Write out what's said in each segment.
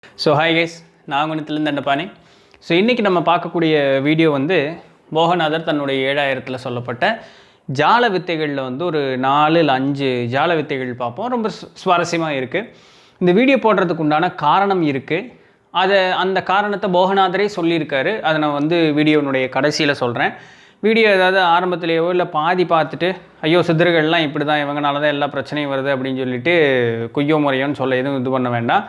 So hi guys, நான் Nithilan Dhandapani. So இன்றைக்கி நம்ம பார்க்கக்கூடிய வீடியோ வந்து போகநாதர் தன்னுடைய 7000ல் சொல்லப்பட்ட ஜால வித்தைகளில் வந்து ஒரு 4 இல்லை 5 ஜால வித்தைகள் பார்ப்போம். ரொம்ப சுவாரஸ்யமாக இருக்குது. இந்த வீடியோ போடுறதுக்கு உண்டான காரணம் இருக்குது. அந்த காரணத்தை போகநாதரே சொல்லியிருக்காரு. அதை நான் வந்து வீடியோனுடைய கடைசியில் சொல்கிறேன். வீடியோ ஏதாவது ஆரம்பத்திலேயோ இல்லை பாதி பார்த்துட்டு ஐயோ சித்தர்கள்லாம் இப்படி தான் இவங்கனால தான் எல்லா பிரச்சனையும் வருது அப்படின்னு சொல்லிட்டு குய்யோ முறையோன்னு சொல்ல எதுவும் இது பண்ண வேண்டாம்.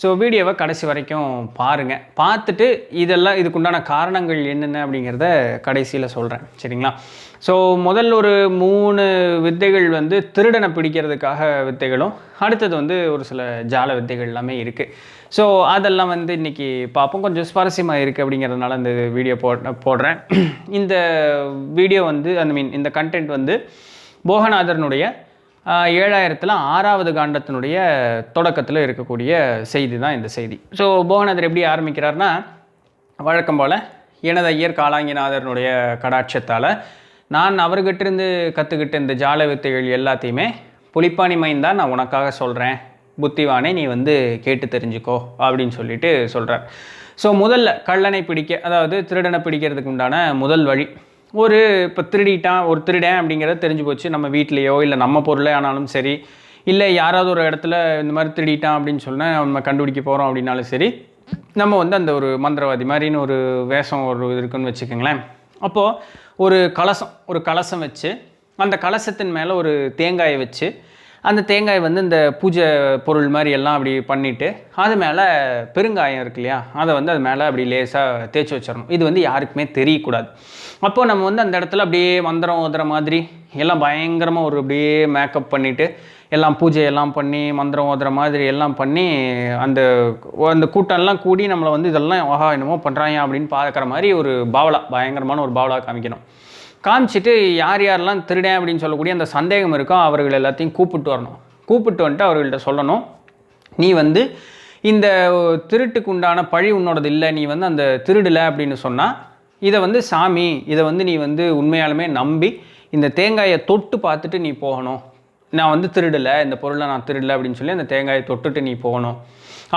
ஸோ வீடியோவை கடைசி வரைக்கும் பாருங்கள். பார்த்துட்டு இதெல்லாம் இதுக்குண்டான காரணங்கள் என்னென்ன அப்படிங்கிறத கடைசியில் சொல்கிறேன், சரிங்களா? ஸோ முதல்ல ஒரு 3 வித்தைகள் வந்து திருடனை பிடிக்கிறதுக்காக வித்தைகளும், அடுத்தது வந்து ஒரு சில ஜால வித்தைகள் எல்லாமே இருக்குது. ஸோ அதெல்லாம் வந்து இன்றைக்கி பார்ப்போம். கொஞ்சம் சுவாரஸ்யமாக இருக்குது அப்படிங்கிறதுனால இந்த வீடியோ போடுறேன். இந்த வீடியோ வந்து இந்த கண்டென்ட் வந்து போகநாதரனுடைய 7000ல் 6வது காண்டத்தினுடைய தொடக்கத்தில் இருக்கக்கூடிய செய்தி தான் இந்த செய்தி. ஸோ போகநாதர் எப்படி ஆரம்பிக்கிறார்னா, வழக்கம் போல் எனது ஐயர் காலாங்கிநாதரனுடைய கடாட்சத்தால் நான் அவர்கிட்டருந்து கற்றுக்கிட்ட இந்த ஜால வித்தைகள் எல்லாத்தையுமே புலிப்பாணி மைந்தா நான் உனக்காக சொல்கிறேன், புத்திவானே நீ வந்து கேட்டு தெரிஞ்சுக்கோ அப்படின்னு சொல்லிட்டு சொல்கிறார். ஸோ முதல்ல கள்ளனை பிடிக்க, அதாவது திருடனை பிடிக்கிறதுக்கு உண்டான முதல் வழி, இப்போ ஒரு திருடன் அப்படிங்கிறத தெரிஞ்சு போச்சு. நம்ம வீட்லேயோ இல்லை நம்ம பொருளே ஆனாலும் சரி, இல்லை யாராவது ஒரு இடத்துல இந்த மாதிரி திருடிட்டான் அப்படின்னு சொன்னால் நம்ம கண்டுபிடிக்க போகிறோம் அப்படின்னாலும் சரி, நம்ம வந்து அந்த ஒரு மந்திரவாதி மாதிரின்னு ஒரு வேஷம் ஒரு இருக்குன்னு வச்சுக்கோங்களேன். அப்போது ஒரு கலசம் வச்சு, அந்த கலசத்தின் மேலே ஒரு தேங்காயை வச்சு, அந்த தேங்காய் வந்து இந்த பூஜை பொருள் மாதிரி எல்லாம் அப்படி பண்ணிவிட்டு, அது மேலே பெருங்காயம் இருக்கு இல்லையா, அதை வந்து அது மேலே அப்படி லேசாக தேய்ச்சி வச்சிடணும். இது வந்து யாருக்குமே தெரியக்கூடாது. அப்போது நம்ம வந்து அந்த இடத்துல அப்படியே மந்திரம் ஓதுற மாதிரி எல்லாம் பயங்கரமாக ஒரு அப்படியே மேக்கப் பண்ணிவிட்டு எல்லாம் பூஜையெல்லாம் பண்ணி மந்திரம் ஓதுற மாதிரி எல்லாம் பண்ணி அந்த கூட்டம்லாம் கூடி நம்மளை வந்து இதெல்லாம் என்னமோ பண்ணுறாங்க அப்படின்னு பார்க்குற மாதிரி ஒரு பயங்கரமான ஒரு பாவலா காமிச்சிட்டு யாரெல்லாம் திருடேன் அப்படின்னு சொல்லக்கூடிய அந்த சந்தேகம் இருக்கோ அவர்கள் எல்லாத்தையும் கூப்பிட்டு வந்துட்டு அவர்கள்ட்ட சொல்லணும், நீ வந்து இந்த திருட்டுக்கு உண்டான பழி உன்னோடது இல்லை, நீ வந்து அந்த திருடலை அப்படின்னு சொன்னால் இதை வந்து சாமி, இதை வந்து நீ வந்து உண்மையாலுமே நம்பி இந்த தேங்காயை தொட்டு பார்த்துட்டு நீ போகணும், நான் வந்து திருடலை, இந்த பொருளை நான் திருடலை அப்படின்னு சொல்லி அந்த தேங்காயை தொட்டுட்டு நீ போகணும்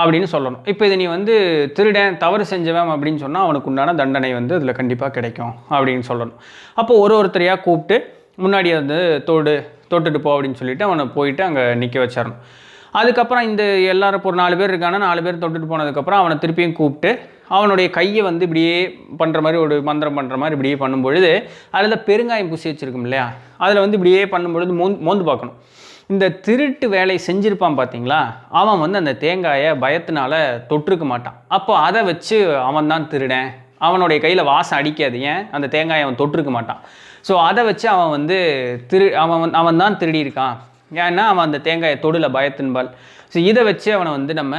அப்படின்னு சொல்லணும். இப்போ இதை நீ வந்து திருடன் தவறு செஞ்சவன் அப்படின்னு சொன்னால் அவனுக்கு உண்டான தண்டனை வந்து அதில் கண்டிப்பாக கிடைக்கும் அப்படின்னு சொல்லணும். அப்போ ஒருத்தரையாக கூப்பிட்டு முன்னாடி வந்து தொட்டுட்டு போ அப்படின்னு சொல்லிவிட்டு அவனை போயிட்டு அங்கே நிற்க வச்சிடணும். அதுக்கப்புறம் இந்த எல்லாரும் இப்போ ஒரு 4 பேர் இருக்காங்கன்னா 4 பேர் தொட்டுட்டு போனதுக்கப்புறம் அவனை திருப்பியும் கூப்பிட்டு அவனுடைய கையை வந்து இப்படியே பண்ணுற மாதிரி ஒரு மந்திரம் பண்ணுற மாதிரி இப்படியே பண்ணும்பொழுது அதில் பெருங்காயம் பூசி வச்சுருக்கும் இல்லையா, அதில் வந்து இப்படியே பண்ணும்பொழுது மோந்து பார்க்கணும். இந்த திருட்டு வேலை செஞ்சுருப்பான் பார்த்தீங்களா, அவன் வந்து அந்த தேங்காயை பயத்தினால தொட்டிருக்க மாட்டான். அப்போ அதை வச்சு அவன் தான் திருடன், அவனுடைய கையில் வாசம் அடிக்காது, ஏன் அந்த தேங்காயை அவன் தொட்டிருக்க மாட்டான். ஸோ அதை வச்சு அவன் வந்து அவன் தான் திருடி இருக்கான், ஏன்னா அவன் அந்த தேங்காயை தொடல பயத்தின்பால். ஸோ இதை வச்சு அவனை வந்து நம்ம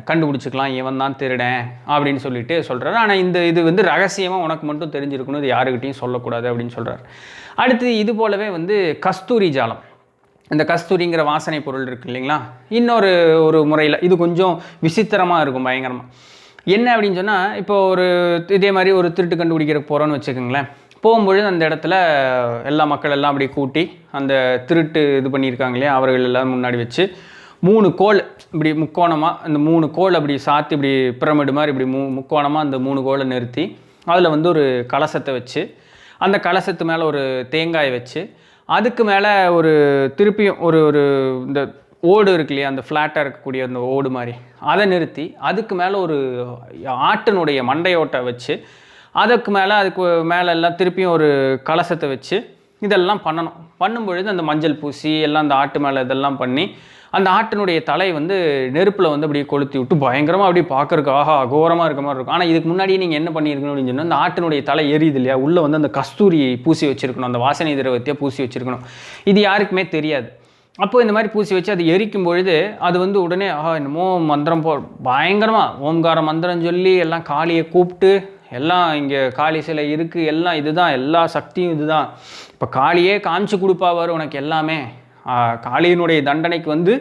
கண்டுபிடிச்சிக்கலாம், இவன் தான் திருடன் அப்படின்னு சொல்லிட்டு சொல்கிறார். ஆனால் இது வந்து ரகசியமாக உனக்கு மட்டும் தெரிஞ்சிருக்கணும், இது யாருக்கிட்டையும் சொல்லக்கூடாது அப்படின்னு சொல்கிறார். அடுத்து இது போலவே வந்து கஸ்தூரி ஜாலம், இந்த கஸ்தூரிங்கிற வாசனை பொருள் இருக்குது இல்லைங்களா, ஒரு முறையில் இது கொஞ்சம் விசித்திரமாக இருக்கும், பயங்கரமாக. என்ன அப்படின்னு சொன்னால், இப்போ இதே மாதிரி ஒரு திருட்டு கண்டுபிடிக்கிற போகிறோன்னு வச்சுக்கோங்களேன். போகும்பொழுது அந்த இடத்துல எல்லா மக்கள் எல்லாம் அப்படி கூட்டி அந்த திருட்டு இது பண்ணியிருக்காங்க இல்லையா, அவர்கள் எல்லாம் முன்னாடி வச்சு 3 கோல் இப்படி முக்கோணமாக, அந்த 3 கோல் அப்படி சாத்தி இப்படி பிரமிடு மாதிரி இப்படி முக்கோணமாக அந்த 3 கோலை நிறுத்தி அதில் வந்து ஒரு கலசத்தை வச்சு, அந்த கலசத்து மேலே ஒரு தேங்காயை வச்சு, அதுக்கு மேலே திருப்பியும் ஒரு இந்த ஓடு இருக்கு இல்லையா, அந்த ஃப்ளாட்டாக இருக்கக்கூடிய அந்த ஓடு மாதிரி அதை நிறுத்தி, அதுக்கு மேலே ஒரு ஆட்டினுடைய மண்டையோட்டை வச்சு, அதுக்கு மேலே எல்லாம் திருப்பியும் ஒரு கலசத்தை வச்சு இதெல்லாம் பண்ணும்பொழுது அந்த மஞ்சள் பூசி எல்லாம் அந்த ஆட்டு மேலே இதெல்லாம் பண்ணி அந்த ஆட்டினுடைய தலை வந்து நெருப்பில் வந்து அப்படியே கொளுத்தி விட்டு பயங்கரமாக அப்படியே பார்க்குறக்கு அகோரமாக இருக்க மாதிரி இருக்கும். ஆனால் இதுக்கு முன்னாடியே நீங்கள் என்ன பண்ணியிருக்கணும் அப்படின்னு சொன்னால், அந்த ஆட்டினுடைய தலை எரியுது இல்லையா, உள்ளே வந்து அந்த கஸ்தூரி பூசி வச்சுருக்கணும், அந்த வாசனை திரவத்தையே பூசி வச்சுருக்கணும். இது யாருக்குமே தெரியாது. அப்போது இந்த மாதிரி பூசி வச்சு அது எரிக்கும் பொழுது அது வந்து உடனே என்னமோ மந்திரம் பயங்கரமாக ஓம்கார மந்திரம் சொல்லி எல்லாம் காளியை கூப்பிட்டு, எல்லாம் இங்கே காளி சிலை இருக்குது, எல்லாம் இதுதான், எல்லா சக்தியும் இதுதான், இப்போ காளியே காமிச்சு கொடுப்பாவார் உனக்கு எல்லாமே, காளியினுடைய தண்டனைக்கு வந்து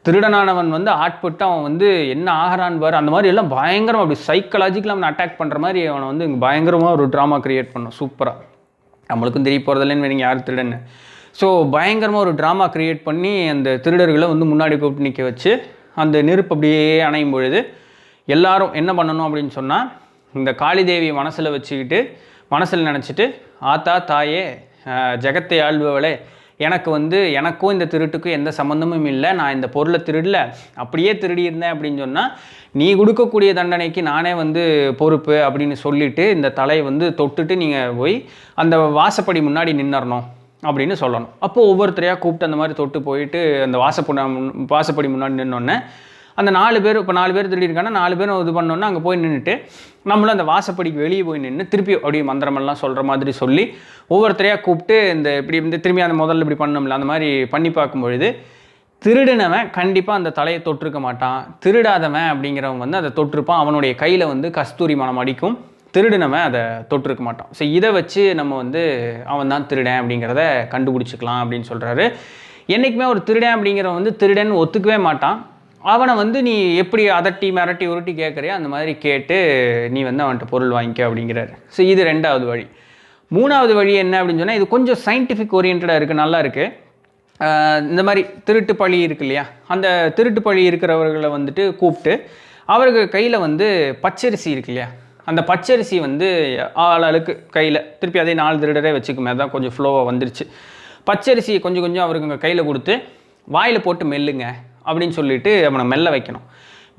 திருடனானவன் வந்து ஆட்பட்டு அவன் வந்து என்ன ஆகிறான் பார், அந்த மாதிரி எல்லாம் பயங்கரமாக அப்படி சைக்கலாஜிக்கலாக அவனை அட்டாக் பண்ணுற மாதிரி அவனை வந்து இங்கே பயங்கரமாக ஒரு ட்ராமா க்ரியேட் பண்ணோம். சூப்பராக நம்மளுக்கும் தெரிய போகிறதில்லன்னு நீங்கள் யார் திருடன்னு. ஸோ பயங்கரமாக ஒரு ட்ராமா க்ரியேட் பண்ணி அந்த திருடர்களை வந்து முன்னாடி கூப்பிட்டு நிற்க வச்சு அந்த நெருப்பு அப்படியே அணையும் பொழுது எல்லாரும் என்ன பண்ணணும் அப்படின்னு சொன்னால், இந்த காளிதேவி மனசில் வச்சுக்கிட்டு மனசில் நினச்சிட்டு, ஆத்தா தாயே ஜெகத்தை ஆள்பவளே, எனக்கும் இந்த திருட்டுக்கும் எந்த சம்மந்தமும் இல்லை, நான் இந்த பொருளை திருடல, அப்படியே திருடியிருந்தேன் அப்படின்னு சொன்னால் நீ கொடுக்கக்கூடிய தண்டனைக்கு நானே பொறுப்பு அப்படின்னு சொல்லிவிட்டு இந்த தலையை தொட்டுட்டு நீங்கள் போய் அந்த வாசப்படி முன்னாடி நின்னறணும் அப்படின்னு சொல்லணும். அப்போது ஒவ்வொருத்தரையாக கூப்பிட்டு அந்த மாதிரி தொட்டு போயிட்டு அந்த வாசப்படி முன்னாடி நின்னோடனே அந்த 4 பேர், இப்போ 4 பேர் திருடியிருக்காங்கன்னா 4 பேரும் இது பண்ணோன்னா அங்கே போய் நின்றுட்டு நம்மளும் அந்த வாசப்படிக்கு வெளியே போய் நின்று திருப்பி அப்படியே மந்திரமெல்லாம் சொல்கிற மாதிரி சொல்லி ஒவ்வொருத்தரையாக கூப்பிட்டு இப்படி திரும்பி அந்த முதல்ல இப்படி பண்ணோம்ல அந்த மாதிரி பண்ணி பார்க்கும்பொழுது திருடினவன் கண்டிப்பாக அந்த தலையை தொட்டிருக்க மாட்டான். திருடாதவன் அப்படிங்கிறவன் அதை தொட்டிருப்பான். அவனுடைய கையில் கஸ்தூரி மனம் அடிக்கும். திருடினவன் அதை தொட்டிருக்க மாட்டான். ஸோ இதை வச்சு நம்ம அவன் தான் திருடன் அப்படிங்கிறத கண்டுபிடிச்சிக்கலாம் அப்படின்னு சொல்கிறாரு. என்றைக்குமே ஒரு திருடன் அப்படிங்கிறவன் திருடன் ஒத்துக்கவே மாட்டான். அவனை நீ எப்படி அதட்டி மிரட்டி உருட்டி கேட்குறியோ அந்த மாதிரி கேட்டு நீ அவன்கிட்ட பொருள் வாங்கிக்க அப்படிங்கிறாரு. ஸோ இது 2வது வழி. 3வது வழி என்ன அப்படின்னு சொன்னால், இது கொஞ்சம் சயின்டிஃபிக் ஓரியன்டாக இருக்குது, நல்லா இருக்குது. இந்த மாதிரி திருட்டு பழி இருக்கு இல்லையா, அந்த திருட்டு பழி இருக்கிறவர்களை கூப்பிட்டு அவர்கள் கையில் பச்சரிசி இருக்கு இல்லையா, அந்த பச்சரிசி ஆளுக்கு கையில் திருப்பி அதே 4 திருடரே வச்சுக்குமே, அதான் கொஞ்சம் ஃப்ளோவாக வந்துருச்சு. பச்சரிசியை கொஞ்சம் கொஞ்சம் அவருக்கு கையில் கொடுத்து வாயில் போட்டு மெல்லுங்க அப்படின்னு சொல்லிட்டு அவனை மெல்ல வைக்கணும்.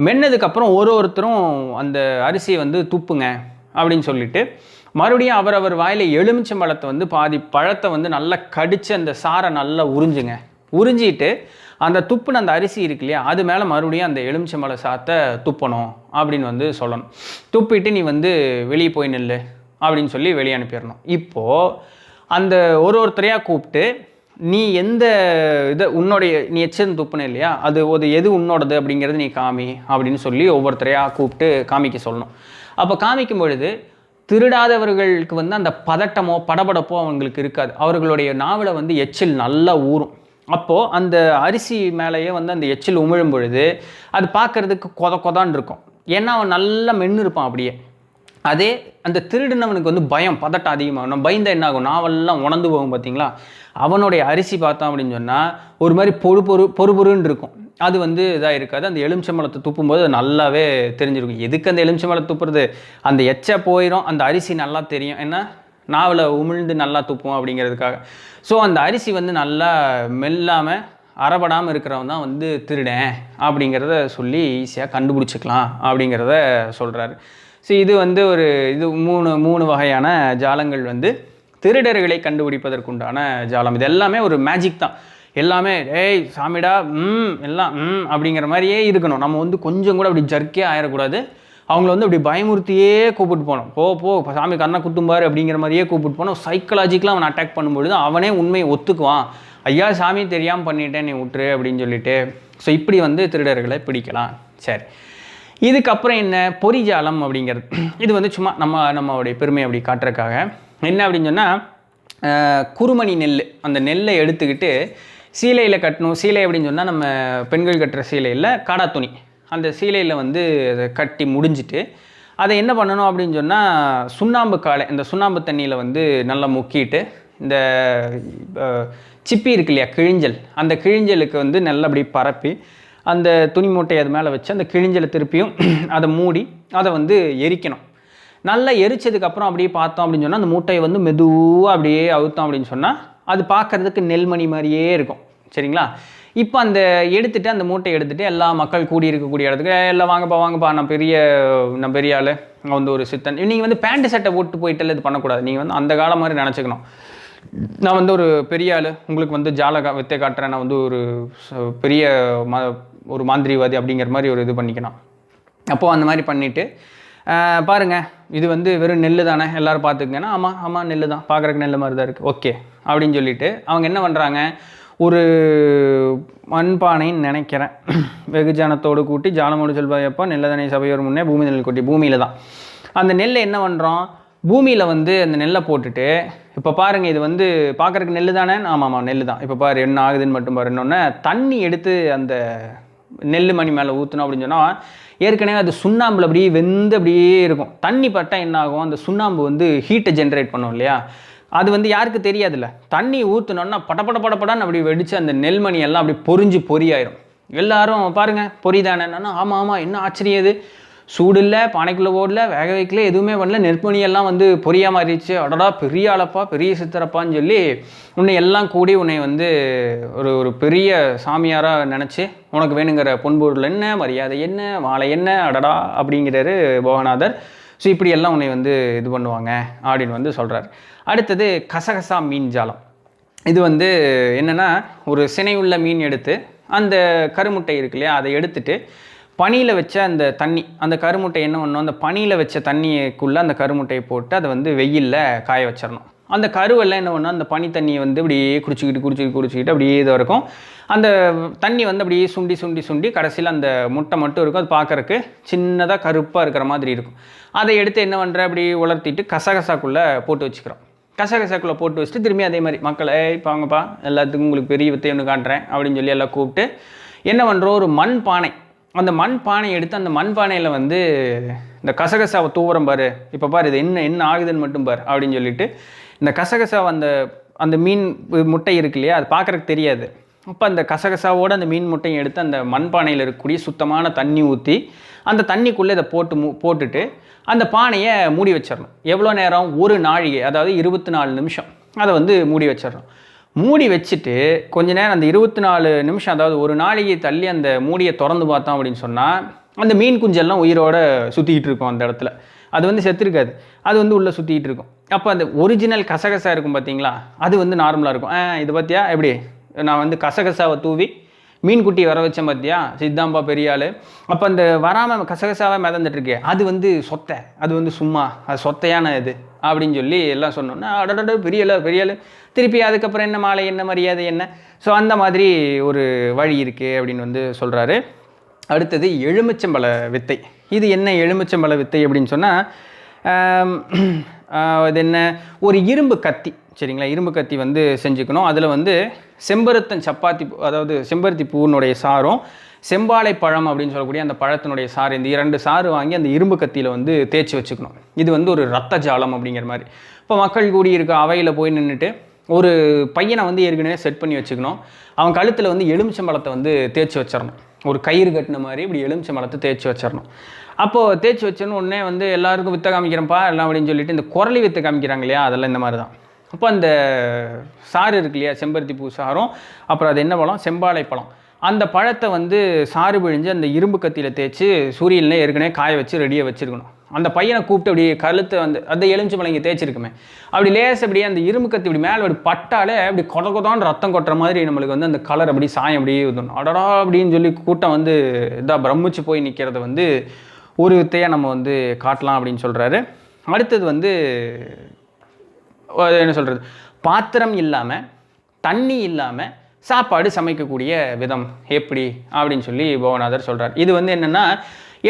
மென்னதுக்கப்புறம் ஒருத்தரும் அந்த அரிசியை துப்புங்க அப்படின்னு சொல்லிட்டு மறுபடியும் அவரவர் வாயில் எலுமிச்சம்பழத்தை பாதி பழத்தை நல்லா கடித்து அந்த சாரை நல்லா உறிஞ்சுங்க. உறிஞ்சிட்டு அந்த துப்புன அந்த அரிசி இருக்கு இல்லையா, அது மேலே மறுபடியும் அந்த எலுமிச்சம்பழ சாத்தை துப்பணும் அப்படின்னு சொல்லணும். துப்பிட்டு நீ வெளியே போய் நில்லு அப்படின்னு சொல்லி வெளியே அனுப்பிடணும். இப்போது அந்த ஒருத்தரையாக கூப்பிட்டு நீ எந்த நீ எச்சம் துப்புன இல்லையா, அது எது உன்னோடது அப்படிங்கிறது நீ காமி அப்படின்னு சொல்லி ஒவ்வொருத்தரையாக கூப்பிட்டு காமிக்க சொல்லணும். அப்போ காமிக்கும் பொழுது திருடாதவர்களுக்கு அந்த பதட்டமோ படபடப்போ அவங்களுக்கு இருக்காது. அவர்களுடைய நாவில் எச்சில் நல்லா ஊறும். அப்போது அந்த அரிசி மேலேயே அந்த எச்சில் உமிழும் பொழுது அது பார்க்குறதுக்கு கொதான்னு இருக்கும். ஏன்னா அவன் நல்லா மென்று இருப்பான் அப்படியே. அதே அந்த திருடினவனுக்கு பயம் பதட்டம் அதிகமாகும். நம்ம பயந்த என்ன ஆகும், நாவெல்லாம் உணர்ந்து போகும் பார்த்தீங்களா. அவனுடைய அரிசி பார்த்தோம் அப்படின்னு சொன்னால் ஒரு மாதிரி பொறுன்னு இருக்கும். அது இதாக இருக்காது. அந்த எலுமிச்சம்பழத்தை துப்பும்போது அது நல்லாவே தெரிஞ்சிருக்கும். எதுக்கு அந்த எலுமிச்சம்பழத்தை துப்புறது, அந்த எச்சை போயிடும், அந்த அரிசி நல்லா தெரியும், ஏன்னா நாவில் உமிழ்ந்து நல்லா துப்பும் அப்படிங்கிறதுக்காக. ஸோ அந்த அரிசி நல்லா மெல்லாமல் அறப்படாமல் இருக்கிறவன் தான் திருடன் அப்படிங்கிறத சொல்லி ஈஸியாக கண்டுபிடிச்சிக்கலாம் அப்படிங்கிறத சொல்கிறாரு. ஸோ இது இது மூணு வகையான ஜாலங்கள் திருடர்களை கண்டுபிடிப்பதற்குண்டான ஜாலம். இது எல்லாமே ஒரு மேஜிக் தான். எல்லாமே ஏய் சாமிடா எல்லாம் அப்படிங்கிற மாதிரியே இருக்கணும். நம்ம கொஞ்சம் கூட அப்படி ஜர்க்கே ஆயிடக்கூடாது. அவங்கள அப்படி பயமுறுத்தியே கூப்பிட்டு போகணும். போ சாமி கண்ணை குத்தும்பாரு அப்படிங்கிற மாதிரியே கூப்பிட்டு போனோம். சைக்கலாஜிக்கலாக அவனை அட்டாக் பண்ணும்பொழுது அவனே உண்மையை ஒத்துக்குவான். ஐயா சாமி தெரியாமல் பண்ணிட்டேன், நீ விட்டுரு அப்படின்னு சொல்லிட்டு. ஸோ இப்படி திருடர்களை பிடிக்கலாம். சரி, இதுக்கப்புறம் என்ன பொறிஜாலம் அப்படிங்கிறது. இது சும்மா நம்மளுடைய பெருமை அப்படி காட்டுறதுக்காக. என்ன அப்படின்னு சொன்னால், குருமணி நெல், அந்த நெல்லை எடுத்துக்கிட்டு சீலையில் கட்டணும். சீலை அப்படின்னு சொன்னால் நம்ம பெண்கள் கட்டுற சீலையில் காடா துணி, அந்த சீலையில் அதை கட்டி முடிஞ்சிட்டு அதை என்ன பண்ணணும் அப்படின்னு சொன்னால், சுண்ணாம்பு காலை இந்த சுண்ணாம்பு தண்ணியில் நல்லா முக்கிட்டு இந்த சிப்பி இருக்கு இல்லையா, கிழிஞ்சல், அந்த கிழிஞ்சலுக்கு நல்லா அப்படி பரப்பி அந்த துணி மூட்டையை அது மேலே வச்சு அந்த கிழிஞ்சலை திருப்பியும் அதை மூடி அதை எரிக்கணும். நல்லா எரிச்சதுக்கப்புறம் அப்படியே பார்த்தோம் அப்படின்னு சொன்னால் அந்த மூட்டையை மெதுவாக அப்படியே அவுத்தோம் அப்படின்னு சொன்னால் அது பார்க்குறதுக்கு நெல்மணி மாதிரியே இருக்கும். சரிங்களா? இப்போ அந்த எடுத்துகிட்டு அந்த மூட்டையை எடுத்துகிட்டு எல்லா மக்கள் கூடி இருக்கக்கூடிய இடத்துக்கு எல்லாம் வாங்கப்பா நான் பெரிய ஆள், ஒரு சித்தன். நீங்கள் பேண்ட் சட்டை போட்டு போயிட்டு இது பண்ணக்கூடாது. நீங்கள் அந்த காலம் மாதிரி நினச்சிக்கணும். நான் ஒரு பெரிய ஆள், உங்களுக்கு ஜால வித்தை காட்டுறேன், நான் ஒரு பெரிய ஒரு மாந்திரிவாதி அப்படிங்கிற மாதிரி ஒரு இது பண்ணிக்கணும். அப்போது அந்த மாதிரி பண்ணிவிட்டு பாருங்கள், இது வெறும் நெல் தானே, எல்லோரும் பார்த்துக்கங்கன்னா ஆமாம் நெல் தான், பார்க்குறக்கு நெல் மாதிரி தான் இருக்குது, ஓகே அப்படின்னு சொல்லிவிட்டு அவங்க என்ன பண்ணுறாங்க, ஒரு மண்பானைன்னு நினைக்கிறேன், வெகுஜனத்தோடு கூட்டி ஜாலமோடு செல்வாயப்பா நெல்லதனை சபையோர் முன்னே பூமி நெல் கொட்டி, பூமியில் தான் அந்த நெல்லை என்ன பண்ணுறோம், பூமியில் அந்த நெல்லை போட்டுட்டு இப்போ பாருங்கள் இது பார்க்குறக்கு நெல் தானே, ஆமாம் நெல் தான், இப்போ பாரு என்ன ஆகுதுன்னு மட்டும் பாரு. இன்னொன்று தண்ணி எடுத்து அந்த நெல் மணி மேலே ஊற்றணும் அப்படின்னு சொன்னால் ஏற்கனவே அது சுண்ணாம்பில் அப்படியே வெந்து அப்படியே இருக்கும். தண்ணி பட்டால் என்ன ஆகும், அந்த சுண்ணாம்பு ஹீட்டை ஜென்ரேட் பண்ணும் இல்லையா, அது யாருக்கு தெரியாதுல்ல. தண்ணி ஊற்றினோன்னா படப்படான்னு அப்படி வெடித்து அந்த நெல்மணி எல்லாம் அப்படி பொறியாயிரும். எல்லாரும் பாருங்கள் பொரிதானே, ஆமாம் என்ன ஆச்சரியம் இது, சூடு இல்லை, பானைக்குள்ளே ஓடல, வேக வைக்கல, எதுவுமே பண்ணல, நெற்பணியெல்லாம் வந்து பொரியா மாறிடுச்சு. அடடா பெரிய ஆளப்பா, பெரிய சித்தரப்பான்னு சொல்லி உன்னை எல்லாம் கூடி உன்னை வந்து ஒரு ஒரு பெரிய சாமியாராக நினச்சி உனக்கு வேணுங்கிற பொன்பொருள் என்ன, மரியாதை என்ன, மாலை என்ன, அடடா அப்படிங்கிறாரு போகநாதர். ஸோ இப்படியெல்லாம் உன்னை வந்து இது பண்ணுவாங்க அப்படின்னு வந்து சொல்கிறார். அடுத்தது கசகசா மீன் ஜாலம். இது வந்து என்னென்னா, ஒரு சினையுள்ள மீன் எடுத்து அந்த கருமுட்டை இருக்கு இல்லையா, அதை எடுத்துட்டு பனியில் வச்ச அந்த தண்ணி, அந்த கருமுட்டை என்ன பண்ணணும், அந்த பனியில் வச்ச தண்ணிக்குள்ளே அந்த கருமுட்டையை போட்டு அதை வந்து வெயிலில் காய வச்சிடணும். அந்த கருவெல்லாம் என்ன பண்ணணும், அந்த பனி தண்ணியை வந்து அப்படியே குடிச்சிக்கிட்டு அப்படியே இது இருக்கும். அந்த தண்ணி வந்து அப்படியே சுண்டி கடைசியில் அந்த முட்டை மட்டும் இருக்கும். அது பார்க்குறக்கு சின்னதாக கருப்பாக இருக்கிற மாதிரி இருக்கும். அதை எடுத்து என்ன பண்ணுற, அப்படி உலர்த்திட்டு கசகசாக்குள்ளே போட்டு வச்சுக்கிறோம். கசகசாக்குள்ளே போட்டு வச்சுட்டு திரும்பி அதே மாதிரி மக்களை இப்போ வாங்கப்பா எல்லாத்துக்கும் உங்களுக்கு பெரிய வித்தை ஒன்று காட்டுறேன் அப்படின்னு சொல்லி எல்லாம் கூப்பிட்டு என்ன பண்ணுறோம், ஒரு மண் பானை, அந்த மண் பானை எடுத்து அந்த மண் பானையில் வந்து இந்த கசகசாவை தூவுறம் பாரு, இப்போ பாரு இது என்ன ஆகுதுன்னு மட்டும் பாரு அப்படின்னு சொல்லிட்டு இந்த கசகசாவை அந்த மீன் முட்டை இருக்கு இல்லையா, அது பார்க்குறக்கு தெரியாது. அப்போ அந்த கசகசாவோடு அந்த மீன் முட்டையை எடுத்து அந்த மண்பானையில் இருக்கக்கூடிய சுத்தமான தண்ணி ஊற்றி அந்த தண்ணிக்குள்ளே இதை போட்டுட்டு அந்த பானையை மூடி வச்சிடணும். எவ்வளோ நேரம், ஒரு நாழிகை, அதாவது 24 நிமிஷம் அதை வந்து மூடி வச்சிடணும். மூடி வச்சுட்டு கொஞ்ச நேரம் அந்த 24 நிமிஷம், அதாவது ஒரு நாழிகை தள்ளி அந்த மூடியை திறந்து பார்த்தோம் அப்படின்னு சொன்னால் அந்த மீன் குஞ்செல்லாம் உயிரோடு சுற்றிக்கிட்டு இருக்கும். அந்த இடத்துல அது வந்து செத்துருக்காது, அது வந்து உள்ளே சுற்றிக்கிட்டு இருக்கும். அப்போ அந்த ஒரிஜினல் கசகசா இருக்கும் பார்த்தீங்களா, அது வந்து நார்மலாக இருக்கும். இது பார்த்தியா எப்படி நான் வந்து கசகசாவை தூவி மீன் குட்டி வர வச்சேன் பார்த்தியா, சித்தாம்பா பெரிய ஆள். அப்போ அந்த வராமல் கசகசாவாக மிதந்துட்டுருக்கே அது வந்து சொத்தை, அது வந்து சும்மா அது சொத்தையான இது அப்படின்னு சொல்லி எல்லாம் சொன்னோன்னா அடடட பெரிய ஆள். திருப்பி அதுக்கப்புறம் என்ன மாலை என்ன மரியாதை என்ன. ஸோ அந்த மாதிரி ஒரு வழி இருக்குது அப்படின்னு வந்து சொல்கிறாரு. அடுத்தது எலுமிச்சம்பழ வித்தை. இது என்ன எலுமிச்சம்பழ வித்தை அப்படின்னு சொன்னால், அது என்ன, ஒரு இரும்பு கத்தி, சரிங்களா, இரும்பு கத்தி வந்து செஞ்சுக்கணும். அதில் வந்து செம்பருத்தன் சப்பாத்தி, அதாவது செம்பருத்தி பூனுடைய சாரும் செம்பாலை பழம் அப்படின்னு சொல்லக்கூடிய அந்த பழத்தினுடைய சாறு, இந்த 2 சாறு வாங்கி அந்த இரும்பு கத்தியில் வந்து தேய்ச்சி வச்சுக்கணும். இது வந்து ஒரு ரத்த ஜாலம் அப்படிங்கிற மாதிரி. இப்போ மக்கள் கூடி இருக்க அவையில் போய் நின்றுட்டு ஒரு பையனை வந்து ஏற்கனவே செட் பண்ணி வச்சுக்கணும். அவன் கழுத்தில் வந்து எலுமிச்சம்பழத்தை வந்து தேய்ச்சி வச்சிடணும். ஒரு கயிறு கட்டின மாதிரி இப்படி எலுமிச்சம்பழத்தை தேய்ச்சி வச்சிடணும். அப்போது தேய்ச்சி வச்சோன்னு உடனே வந்து எல்லாருக்கும் வித்தை காமிக்கிறேன்ப்பா எல்லாம் அப்படின்னு சொல்லிட்டு இந்த குரலி வித்தை காமிக்கிறாங்க இல்லையா, அதெல்லாம் இந்த மாதிரி தான். அப்போ அந்த சாறு இருக்கு இல்லையா, செம்பருத்தி பூ சாரும், அப்புறம் அது என்ன பழம், செம்பாலை பழம், அந்த பழத்தை வந்து சாறு பிழிஞ்சு அந்த இரும்பு கத்தியில் தேய்ச்சி சூரியனில் ஏற்கனவே காய வச்சு ரெடியாக வச்சுருக்கணும். அந்த பையனை கூப்பிட்டு அப்படி கழுத்தை வந்து அந்த எலுமிச்சம்பழம் இங்கே தேய்ச்சிருக்குமே அப்படி லேஸ் அப்படியே அந்த இரும்பு கத்தி இப்படி மேலே அப்படி பட்டாலே அப்படி கொததான் ரத்தம் கொட்டுற மாதிரி நம்மளுக்கு வந்து அந்த கலர் அப்படி சாயம் அப்படியே ஊற்றணும். அடடா அப்படின்னு சொல்லி கூட்டம் வந்து இதாக பிரமிச்சு போய் நிற்கிறத வந்து ஒரு வித்தையாக நம்ம வந்து காட்டலாம் அப்படின்னு சொல்கிறாரு. அடுத்தது வந்து என்ன சொல்கிறது, பாத்திரம் இல்லாமல் தண்ணி இல்லாமல் சாப்பாடு சமைக்கக்கூடிய விதம் எப்படி அப்படின்னு சொல்லி போகநாதர் சொல்கிறார். இது வந்து என்னென்னா,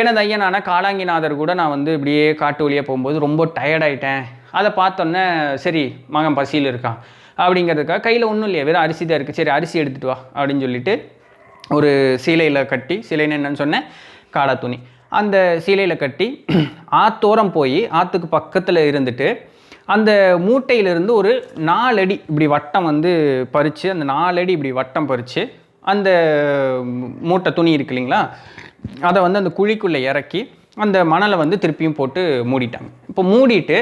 எனது ஐயனான காளாங்கிநாதர் கூட நான் வந்து இப்படியே காட்டு வழியாக போகும்போது ரொம்ப டயர்டாயிட்டேன். அதை பார்த்தோன்னே சரி மகன் பசியில் இருக்கான் அப்படிங்கிறதுக்காக கையில் ஒன்றும் இல்லையா, வெறும் அரிசி தான் இருக்குது, சரி அரிசி எடுத்துகிட்டு வா அப்படின்னு சொல்லிட்டு ஒரு சீலையில் கட்டி, சீலைன்னு என்னன்னு சொன்னேன், காளா துணி, அந்த சீலையில் கட்டி ஆத்தோரம் போய் ஆற்றுக்கு பக்கத்தில் இருந்துட்டு அந்த மூட்டையிலிருந்து ஒரு 4 அடி இப்படி வட்டம் வந்து பறித்து, அந்த 4 அடி இப்படி வட்டம் பறித்து அந்த மூட்டை துணி இருக்கு இல்லைங்களா, அதை வந்து அந்த குழிக்குள்ளே இறக்கி அந்த மணலை வந்து திருப்பியும் போட்டு மூடிட்டாங்க. இப்போ மூடிட்டு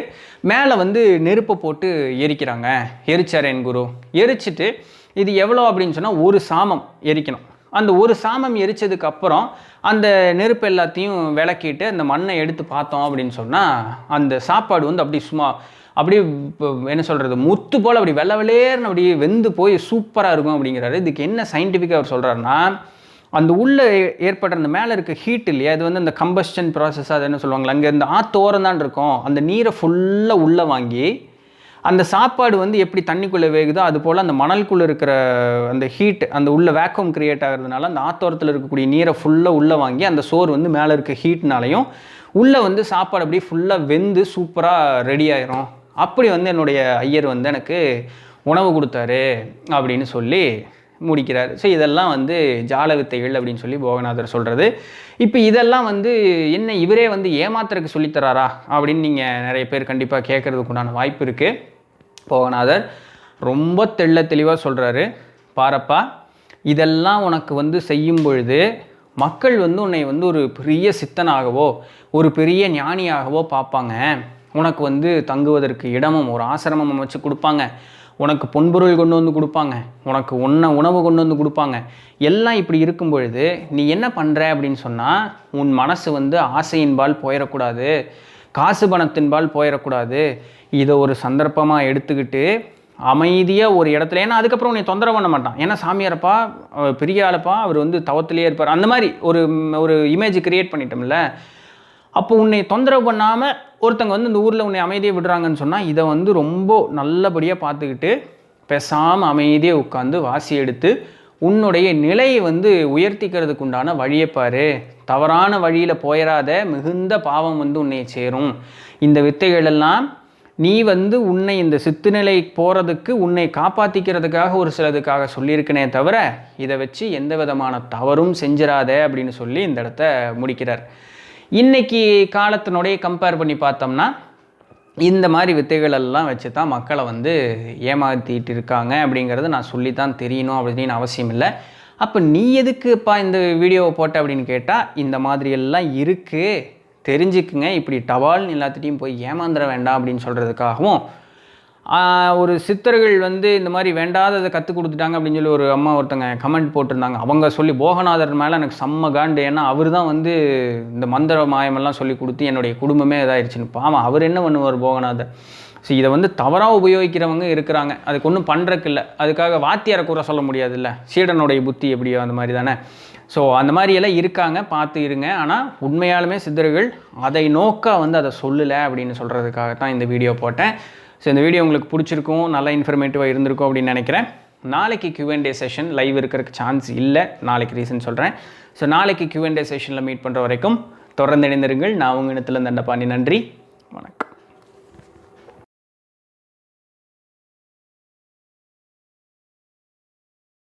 மேலே வந்து நெருப்பை போட்டு எரிக்கிறாங்க. எரிச்சார் என் குரு. எரிச்சிட்டு இது எவ்வளோ அப்படின்னு சொன்னால் 1 சாமம் எரிக்கணும். அந்த 1 சாமம் எரித்ததுக்கப்புறம் அந்த நெருப்பு எல்லாத்தையும் விளக்கிட்டு அந்த மண்ணை எடுத்து பார்த்தோம் அப்படின்னு சொன்னால் அந்த சாப்பாடு வந்து அப்படி சும்மா அப்படியே என்ன சொல்கிறது, முத்து போல் அப்படி வெள்ளை அப்படி வெந்து போய் சூப்பராக இருக்கும் அப்படிங்கிறாரு. இதுக்கு என்ன சயின்டிஃபிக்காக அவர் சொல்கிறாருன்னா, அந்த உள்ளே ஏற்படுற அந்த மேலே இருக்க ஹீட் இல்லையா, இது வந்து அந்த கம்பஸ்டன் ப்ராசஸ், அது என்ன சொல்லுவாங்களா, அங்கே இந்த ஆத்தோரம் தான் இருக்கும், அந்த நீரை ஃபுல்லாக உள்ளே வாங்கி அந்த சாப்பாடு வந்து எப்படி தண்ணிக்குள்ளே வேகுதோ அது போல் அந்த மணலுக்குள்ளே இருக்கிற அந்த ஹீட் அந்த உள்ள வேக்கம் கிரியேட் ஆகிறதுனால அந்த ஆத்தோரத்தில் இருக்கக்கூடிய நீரை ஃபுல்லாக உள்ளே வாங்கி அந்த சோறு வந்து மேலே இருக்க ஹீட்னாலையும் உள்ளே வந்து சாப்பாடு அப்படியே ஃபுல்லாக வெந்து சூப்பராக ரெடி ஆயிரும். அப்படி வந்து என்னுடைய ஐயர் வந்து எனக்கு உணவு கொடுத்தாரு அப்படின்னு சொல்லி முடிக்கிறார். ஸோ இதெல்லாம் வந்து ஜால வித்தைகள் அப்படின்னு சொல்லி போகநாதர் சொல்கிறது. இப்போ இதெல்லாம் வந்து என்ன இவரே வந்து ஏமாத்துறதுக்கு சொல்லித்தராரா அப்படின்னு நீங்கள் நிறைய பேர் கண்டிப்பாக கேட்குறதுக்குண்டான வாய்ப்பு இருக்குது. போகநாதர் ரொம்ப தெளிவாக சொல்கிறாரு, பாரப்பா இதெல்லாம் உனக்கு வந்து செய்யும் பொழுது மக்கள் வந்து உன்னை வந்து ஒரு பெரிய சித்தனாகவோ ஒரு பெரிய ஞானியாகவோ பார்ப்பாங்க. உனக்கு வந்து தங்குவதற்கு இடமும் ஒரு ஆசிரமம் அமைச்சு கொடுப்பாங்க, உனக்கு பொன்பொருள் கொண்டு வந்து கொடுப்பாங்க, உனக்கு உணவு கொண்டு வந்து கொடுப்பாங்க. எல்லாம் இப்படி இருக்கும் பொழுது நீ என்ன பண்ணுற அப்படின்னு சொன்னால், உன் மனசு வந்து ஆசையின்பால் போயிடக்கூடாது, காசு பணத்தின்பால் போயிடக்கூடாது. இதை ஒரு சந்தர்ப்பமாக எடுத்துக்கிட்டு அமைதியாக ஒரு இடத்துல, ஏன்னா அதுக்கப்புறம் உன்னை தொந்தரவு பண்ண மாட்டான். ஏன்னா சாமியாரப்பா பெரிய ஆளப்பா, அவர் வந்து தவத்திலே இருப்பார், அந்த மாதிரி ஒரு இமேஜ் கிரியேட் பண்ணிட்டோம்ல. அப்போ உன்னை தொந்தரவு பண்ணாமல் ஒருத்தங்க வந்து இந்த ஊரில் உன்னை அமைதியாக விடுறாங்கன்னு சொன்னால், இதை வந்து ரொம்ப நல்லபடியாக பார்த்துக்கிட்டு பேசாமல் அமைதியாக உட்காந்து வாசி எடுத்து உன்னுடைய நிலையை வந்து உயர்த்திக்கிறதுக்கு உண்டான வழியைப்பார். தவறான வழியில் போயிடாத, மிகுந்த பாவம் வந்து உன்னை சேரும். இந்த வித்தைகளெல்லாம் நீ வந்து உன்னை இந்த சித்துநிலை போகிறதுக்கு உன்னை காப்பாற்றிக்கிறதுக்காக ஒரு சிலதுக்காக சொல்லியிருக்கனே தவிர, இதை வச்சு எந்த விதமான தவறும் செஞ்சிடாத அப்படின்னு சொல்லி இந்த இடத்த முடிக்கிறார். இன்றைக்கி காலத்தினுடைய கம்பேர் பண்ணி பார்த்தோம்னா, இந்த மாதிரி வித்தைகளெல்லாம் வச்சு தான் மக்களை வந்து ஏமாற்றிட்டு இருக்காங்க அப்படிங்கிறது நான் சொல்லித்தான் தெரியணும் அப்படின்னு அவசியம் இல்லை. அப்போ நீ எதுக்குப்பா இந்த வீடியோவை போட்ட அப்படின்னு கேட்டால், இந்த மாதிரியெல்லாம் இருக்குது, தெரிஞ்சுக்குங்க, இப்படி டவால்னு எல்லாத்துட்டையும் போய் ஏமாந்துட வேண்டாம் அப்படின்னு சொல்கிறதுக்காகவும், ஒரு சித்தர்கள் வந்து இந்த மாதிரி வேண்டாததை கற்றுக் கொடுத்துட்டாங்க அப்படின்னு சொல்லி ஒரு அம்மா ஒருத்தங்க கமெண்ட் போட்டிருந்தாங்க. அவங்க சொல்லி போகநாதர் மேலே எனக்கு செம்ம காண்டு. ஏன்னா அவர் தான் வந்து இந்த மந்திர மாயமெல்லாம் சொல்லி கொடுத்து என்னுடைய குடும்பமே இதாகிடுச்சுன்னு. பாவம், அவர் என்ன பண்ணுவார் போகநாதர்? ஸோ இதை வந்து தவறாக உபயோகிக்கிறவங்க இருக்கிறாங்க. அதுக்கு ஒன்றும் பண்ணுறக்கு இல்லை. அதுக்காக வாத்தியாரை கூற சொல்ல முடியாதுல்ல, சீடனுடைய புத்தி எப்படியோ அந்த மாதிரி தானே. ஸோ அந்த மாதிரியெல்லாம் இருக்காங்க, பார்த்து இருங்க. ஆனால் உண்மையாலுமே சித்தர்கள் அதை நோக்க வந்து அதை சொல்லலை அப்படின்னு சொல்கிறதுக்காகத்தான் இந்த வீடியோ போட்டேன். ஸோ இந்த வீடியோ உங்களுக்கு பிடிச்சிருக்கும், நல்லா இன்ஃபர்மேட்டிவாக இருந்திருக்கும் அப்படின்னு நினைக்கிறேன். நாளைக்கு Q&A செஷன் லைவ் இருக்கிறதுக்கு சான்ஸ் இல்லை, நாளைக்கு ரீசன் சொல்கிறேன். ஸோ நாளைக்கு Q&A செஷனில் மீட் பண்ணுற வரைக்கும் தொடர்ந்து இணைந்திருங்கள். நான் உங்கள் நித்திலன் தண்டபாணி. நன்றி, வணக்கம்.